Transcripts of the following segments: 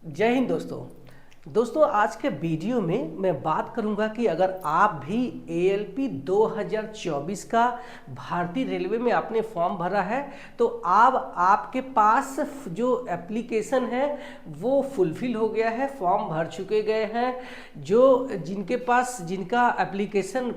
जय हिंद दोस्तों आज के वीडियो में मैं बात करूंगा कि अगर आप भी ALP 2024 का भारतीय रेलवे में आपने फॉर्म भरा है तो अब आपके पास जो एप्लीकेशन है वो फुलफिल हो गया है, फॉर्म भर चुके गए हैं। जिनका एप्लीकेशन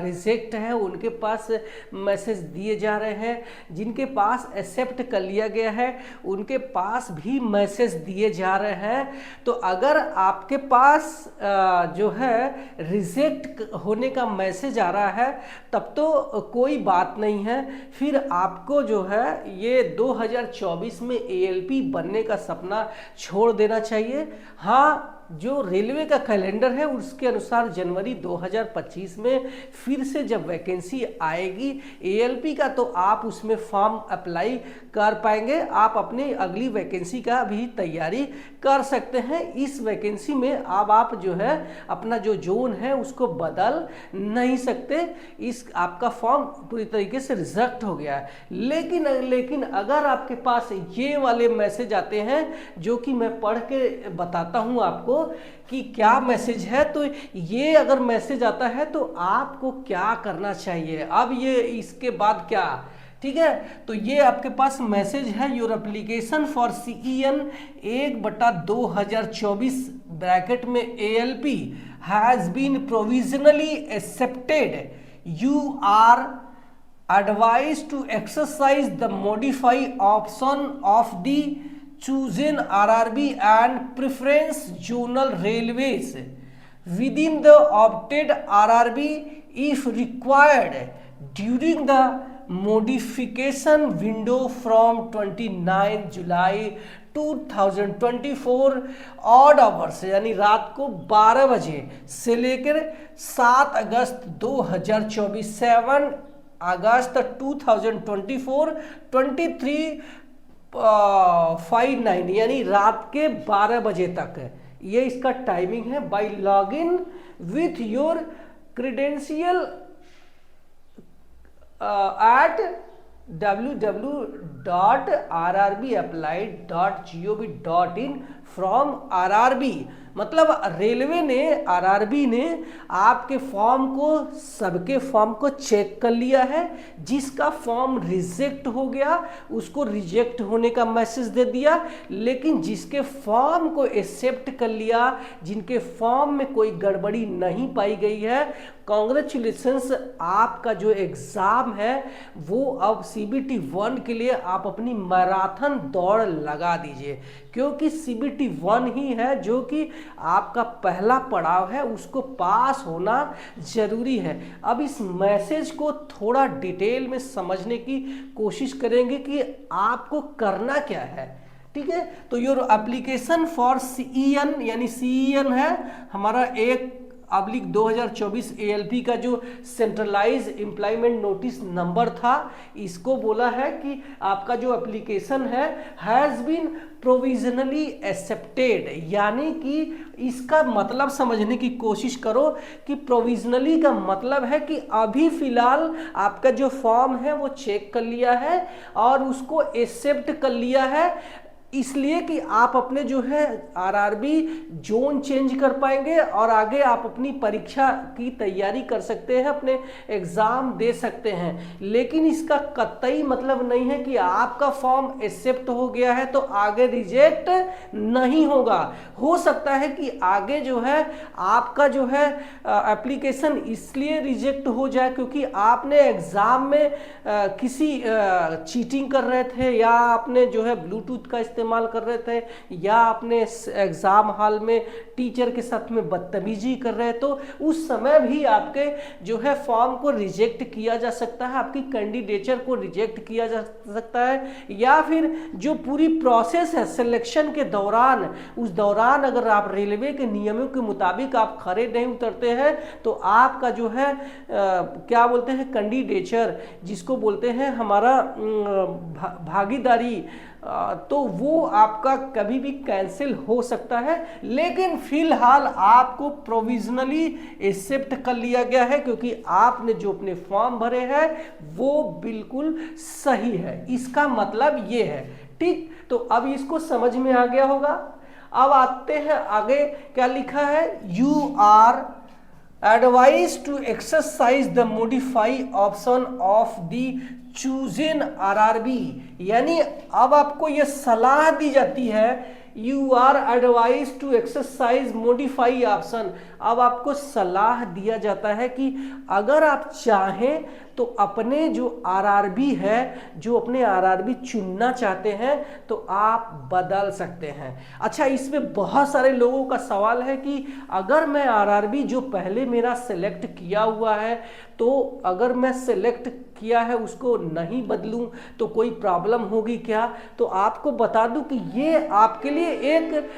रिजेक्ट है उनके पास मैसेज दिए जा रहे हैं, जिनके पास एक्सेप्ट कर लिया गया है उनके पास भी मैसेज दिए जा रहे हैं। तो अगर आपके पास जो है रिजेक्ट होने का मैसेज आ रहा है तब तो कोई बात नहीं है, फिर आपको जो है ये 2024 में ALP बनने का सपना छोड़ देना चाहिए। हाँ, जो रेलवे का कैलेंडर है उसके अनुसार जनवरी 2025 में फिर से जब वैकेंसी आएगी ALP का तो आप उसमें फॉर्म अप्लाई कर पाएंगे, आप अपनी अगली वैकेंसी का भी तैयारी कर सकते हैं। इस वैकेंसी में अब आप जो है अपना जो जोन है उसको बदल नहीं सकते, इस आपका फॉर्म पूरी तरीके से रिजेक्ट हो गया है। लेकिन अगर आपके पास ये वाले मैसेज आते हैं जो कि मैं पढ़ के बताता हूँ आपको कि क्या मैसेज है, तो ये अगर मैसेज आता है तो आपको क्या करना चाहिए। अब ये इसके बाद क्या, ठीक है, तो ये आपके पास मैसेज है, your application for CEN 1/2024 bracket में ALP has been provisionally accepted. You are advised to exercise the modify option of the chosen RRB and preference zonal railways within the opted RRB if required during the modification window from 29 July 2024 odd hours यानी रात को 12 बजे से लेकर 7 अगस्त 2024 7 अगस्त 2024 23:59 यानी रात के 12 बजे तक ये इसका टाइमिंग है। By log in with your credential at www.rrbapplied.gov.in from RRB। मतलब रेलवे ने RRB ने आपके फॉर्म को, सबके फॉर्म को चेक कर लिया है। जिसका फॉर्म रिजेक्ट हो गया उसको रिजेक्ट होने का मैसेज दे दिया, लेकिन जिसके फॉर्म को एक्सेप्ट कर लिया, जिनके फॉर्म में कोई गड़बड़ी नहीं पाई गई है, कॉन्ग्रेचुलेशंस, आपका जो एग्ज़ाम है वो अब CBT 1 के लिए आप अपनी मैराथन दौड़ लगा दीजिए, क्योंकि CBT 1 ही है जो कि आपका पहला पड़ाव है, उसको पास होना ज़रूरी है। अब इस मैसेज को थोड़ा डिटेल में समझने की कोशिश करेंगे कि आपको करना क्या है, ठीक है। तो योर एप्लीकेशन फॉर CEN यानी CEN है हमारा 1/2024 ALP का जो सेंट्रलाइज एम्प्लॉयमेंट नोटिस नंबर था, इसको बोला है कि आपका जो एप्लीकेशन है हैज़ बीन प्रोविजनली एक्सेप्टेड, यानी कि इसका मतलब समझने की कोशिश करो कि प्रोविजनली का मतलब है कि अभी फिलहाल आपका जो फॉर्म है वो चेक कर लिया है और उसको एक्सेप्ट कर लिया है, इसलिए कि आप अपने जो है RRB जोन चेंज कर पाएंगे और आगे आप अपनी परीक्षा की तैयारी कर सकते हैं, अपने एग्ज़ाम दे सकते हैं। लेकिन इसका कतई मतलब नहीं है कि आपका फॉर्म एक्सेप्ट हो गया है तो आगे रिजेक्ट नहीं होगा। हो सकता है कि आगे जो है आपका जो है एप्लीकेशन इसलिए रिजेक्ट हो जाए क्योंकि आपने एग्ज़ाम में किसी चीटिंग कर रहे थे, या आपने जो है ब्लूटूथ का इस्तेमाल कर रहे थे, या अपने एग्जाम हॉल में टीचर के साथ में बदतमीजी कर रहे, तो उस समय भी आपके जो है फॉर्म को रिजेक्ट किया जा सकता है, आपकी कैंडिडेचर को रिजेक्ट किया जा सकता है, या फिर जो पूरी प्रोसेस है सिलेक्शन के दौरान, उस दौरान अगर आप रेलवे के नियमों के मुताबिक आप खरे नहीं उतरते हैं तो आपका जो है क्या बोलते हैं कैंडिडेचर, जिसको बोलते हैं हमारा भागीदारी, तो वो आपका कभी भी कैंसिल हो सकता है। लेकिन फिलहाल आपको प्रोविजनली एक्सेप्ट कर लिया गया है क्योंकि आपने जो अपने फॉर्म भरे हैं वो बिल्कुल सही है, इसका मतलब ये है, ठीक। तो अब इसको समझ में आ गया होगा। अब आते हैं आगे, क्या लिखा है, you are advise to exercise the modify option of the chosen RRB, यानी अब आपको यह सलाह दी जाती है, you are advise to exercise modify option. अब आपको सलाह दिया जाता है कि अगर आप चाहें तो अपने जो आरआरबी है, जो अपने आरआरबी चुनना चाहते हैं तो आप बदल सकते हैं। अच्छा, इसमें बहुत सारे लोगों का सवाल है कि अगर मैं आरआरबी जो पहले मेरा सेलेक्ट किया हुआ है, तो अगर मैं सेलेक्ट किया है उसको नहीं बदलूं तो कोई प्रॉब्लम होगी क्या? तो आपको बता दूं कि ये आपके लिए एक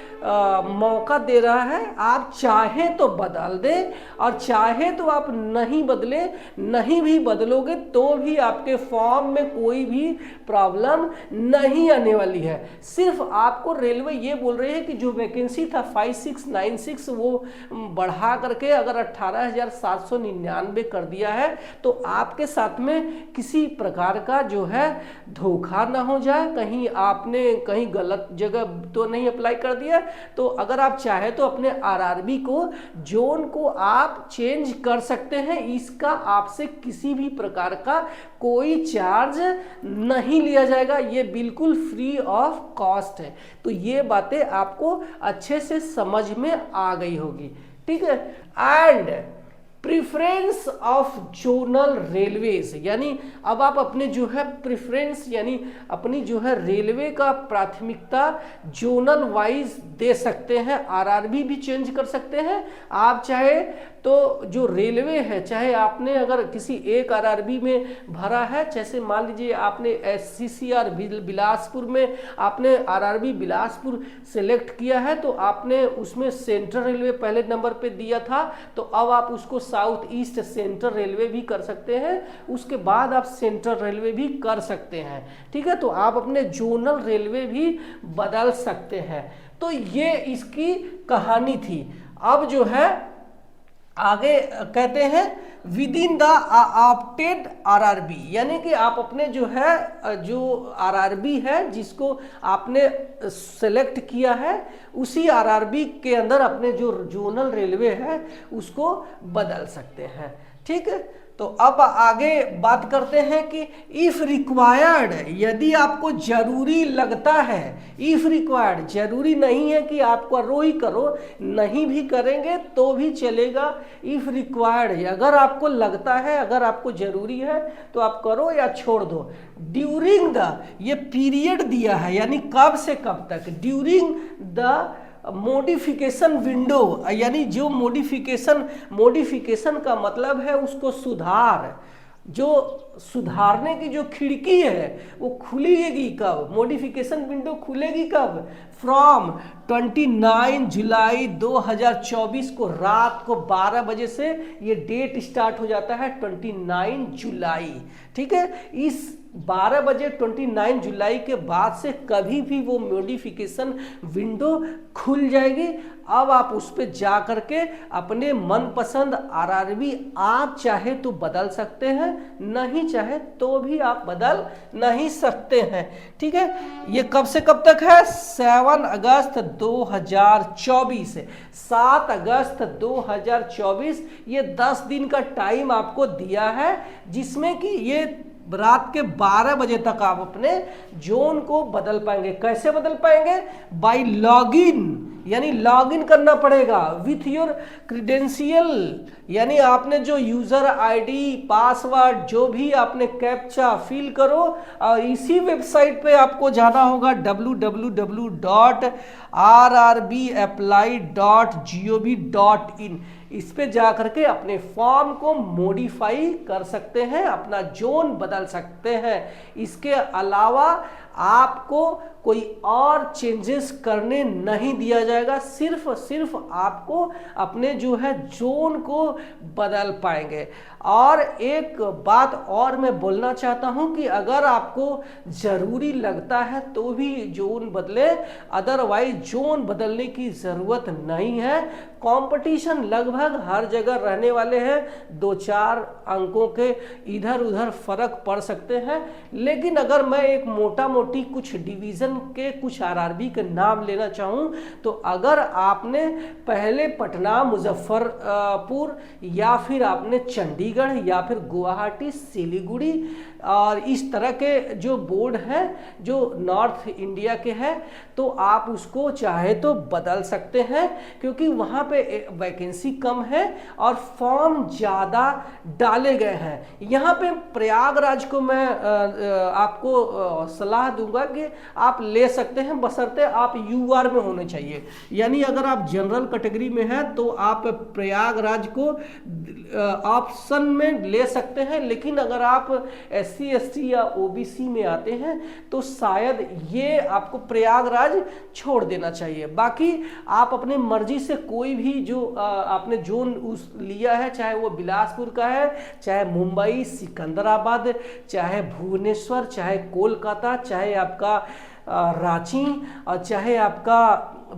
मौका दे रहा है, आप चाहे तो बदल दें और चाहे तो आप नहीं बदले, नहीं भी बदलोगे तो भी आपके फॉर्म में कोई भी प्रॉब्लम नहीं आने वाली है। सिर्फ आपको रेलवे ये बोल रही है कि जो वैकेंसी था 5696 वो बढ़ा करके अगर 18,799 कर दिया है, तो आपके साथ में किसी प्रकार का जो है धोखा ना हो जाए, कहीं आपने कहीं गलत जगह तो नहीं अप्लाई कर दिया। तो अगर आप चाहे तो अपने आरआरबी को, जोन को आप चेंज कर सकते हैं, इसका आपसे किसी भी प्रकार का कोई चार्ज नहीं लिया जाएगा, ये बिल्कुल फ्री ऑफ कॉस्ट है। तो ये बातें आपको अच्छे से समझ में आ गई होगी, ठीक है। And preference of zonal railways, यानी अब आप अपने जो है प्रिफरेंस यानी अपनी जो है रेलवे का प्राथमिकता जोनल वाइज दे सकते हैं, आरआरबी भी चेंज कर सकते हैं। आप चाहे तो जो रेलवे है, चाहे आपने अगर किसी एक आरआरबी में भरा है, जैसे मान लीजिए आपने एससीसीआर बिलासपुर में आपने आरआरबी बिलासपुर सेलेक्ट किया है, तो आपने उसमें सेंट्रल रेलवे पहले नंबर पे दिया था, तो अब आप उसको साउथ ईस्ट सेंट्रल रेलवे भी कर सकते हैं, उसके बाद आप सेंट्रल रेलवे भी कर सकते हैं, ठीक है। तो आप अपने जोनल रेलवे भी बदल सकते हैं। तो ये इसकी कहानी थी। अब जो है आगे कहते हैं with in the opted RRB, यानी कि आप अपने जो है जो आरआरबी है जिसको आपने सेलेक्ट किया है, उसी आरआरबी के अंदर अपने जो जोनल रेलवे है उसको बदल सकते हैं, ठीक है। तो अब आगे बात करते हैं कि इफ रिक्वायर्ड, यदि आपको जरूरी लगता है, इफ रिक्वायर्ड जरूरी नहीं है कि आप करो ही करो, नहीं भी करेंगे तो भी चलेगा। इफ रिक्वायर्ड, अगर आपको लगता है, अगर आपको जरूरी है तो आप करो या छोड़ दो। ड्यूरिंग द, ये पीरियड दिया है, यानी कब से कब तक, ड्यूरिंग द मॉडिफिकेशन विंडो, यानी जो मॉडिफिकेशन का मतलब है उसको सुधार, जो सुधारने की जो खिड़की है वो खुलेगी कब, मॉडिफिकेशन विंडो खुलेगी कब, फ्रॉम 29 जुलाई 2024 को रात को 12 बजे से ये डेट स्टार्ट हो जाता है 29 जुलाई, ठीक है। इस 12 बजे 29 जुलाई के बाद से कभी भी वो मॉडिफिकेशन विंडो खुल जाएगी। अब आप उस पर जा करके अपने मनपसंद आरआरबी आप चाहे तो बदल सकते हैं, नहीं चाहे तो भी आप बदल नहीं सकते हैं, ठीक है। ये कब से कब तक है, 7 अगस्त 2024, 7 अगस्त 2024, ये 10 दिन का टाइम आपको दिया है, जिसमें कि ये रात के 12 बजे तक आप अपने जोन को बदल पाएंगे। कैसे बदल पाएंगे, बाय लॉगिन, यानी लॉगिन करना पड़ेगा विथ योर क्रीडेंशियल, यानी आपने जो यूजर आईडी पासवर्ड जो भी आपने कैप्चा फिल करो, और इसी वेबसाइट पे आपको जाना होगा www.rrbapply.gov.in, इस पे जा करके अपने फॉर्म को मॉडिफाई कर सकते हैं, अपना जोन बदल सकते हैं। इसके अलावा आपको कोई और चेंजेस करने नहीं दिया जाएगा, सिर्फ आपको अपने जो है जोन को बदल पाएंगे। और एक बात और मैं बोलना चाहता हूं कि अगर आपको जरूरी लगता है तो भी जोन बदले, अदरवाइज जोन बदलने की जरूरत नहीं है। कंपटीशन लगभग हर जगह रहने वाले हैं, 2-4 अंकों के इधर उधर फर्क पड़ सकते हैं, लेकिन अगर मैं एक मोटा मोटी कुछ डिवीजन रीजन के कुछ आरआरबी के नाम लेना चाहूँ तो अगर आपने पहले पटना, मुजफ्फरपुर या फिर आपने चंडीगढ़ या फिर गुवाहाटी, सिलीगुड़ी और इस तरह के जो बोर्ड हैं जो नॉर्थ इंडिया के हैं, तो आप उसको चाहे तो बदल सकते हैं क्योंकि वहाँ पे वैकेंसी कम है और फॉर्म ज़्यादा डाले गए हैं। यहाँ पे प्रयागराज को मैं आपको सलाह दूंगा कि आप ले सकते हैं, बशर्ते आप यूआर में होने चाहिए। यानी अगर आप जनरल कैटेगरी में हैं तो आप प्रयागराज को ऑप्शन में ले सकते हैं, लेकिन अगर आप SC ST या OBC में आते हैं तो शायद ये आपको प्रयागराज छोड़ देना चाहिए। बाकी आप अपने मर्जी से कोई भी जो आपने जोन उस लिया है, चाहे वो बिलासपुर का है, चाहे मुंबई, सिकंदराबाद, चाहे भुवनेश्वर, चाहे कोलकाता, चाहे आपका रांची और चाहे आपका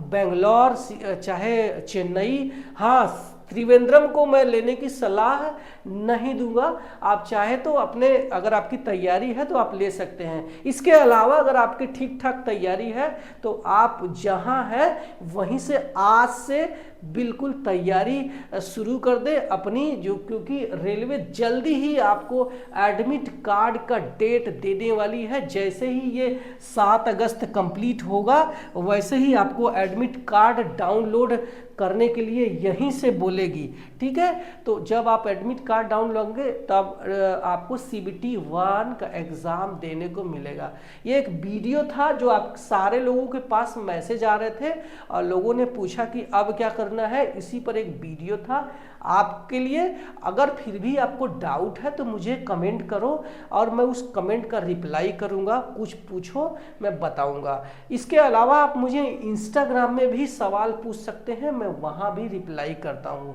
बेंगलोर, चाहे चेन्नई, हाँ त्रिवेंद्रम को मैं लेने की सलाह नहीं दूंगा। आप चाहे तो अपने, अगर आपकी तैयारी है तो आप ले सकते हैं। इसके अलावा अगर आपकी ठीक ठाक तैयारी है तो आप जहां है वहीं से आज से बिल्कुल तैयारी शुरू कर दे अपनी, जो क्योंकि रेलवे जल्दी ही आपको एडमिट कार्ड का डेट देने वाली है। जैसे ही ये 7 अगस्त कंप्लीट होगा वैसे ही आपको एडमिट कार्ड डाउनलोड करने के लिए यहीं से बोलेगी, ठीक है। तो जब आप एडमिट कार्ड डाउनलोड लोगे तब आपको CBT 1 का एग्ज़ाम देने को मिलेगा। ये एक वीडियो था जो आप सारे लोगों के पास मैसेज आ रहे थे और लोगों ने पूछा कि अब क्या करना है, इसी पर एक वीडियो था आपके लिए। अगर फिर भी आपको डाउट है तो मुझे कमेंट करो और मैं उस कमेंट का रिप्लाई करूंगा। कुछ पूछो मैं बताऊंगा। इसके अलावा आप मुझे इंस्टाग्राम में भी सवाल पूछ सकते हैं, मैं वहां भी रिप्लाई करता हूं।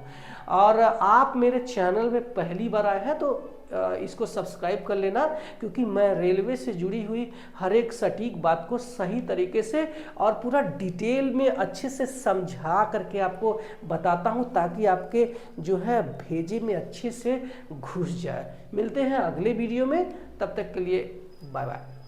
और आप मेरे चैनल में पहली बार आए हैं तो इसको सब्सक्राइब कर लेना, क्योंकि मैं रेलवे से जुड़ी हुई हर एक सटीक बात को सही तरीके से और पूरा डिटेल में अच्छे से समझा करके आपको बताता हूं, ताकि आपके जो है भेजे में अच्छे से घुस जाए। मिलते हैं अगले वीडियो में, तब तक के लिए बाय बाय।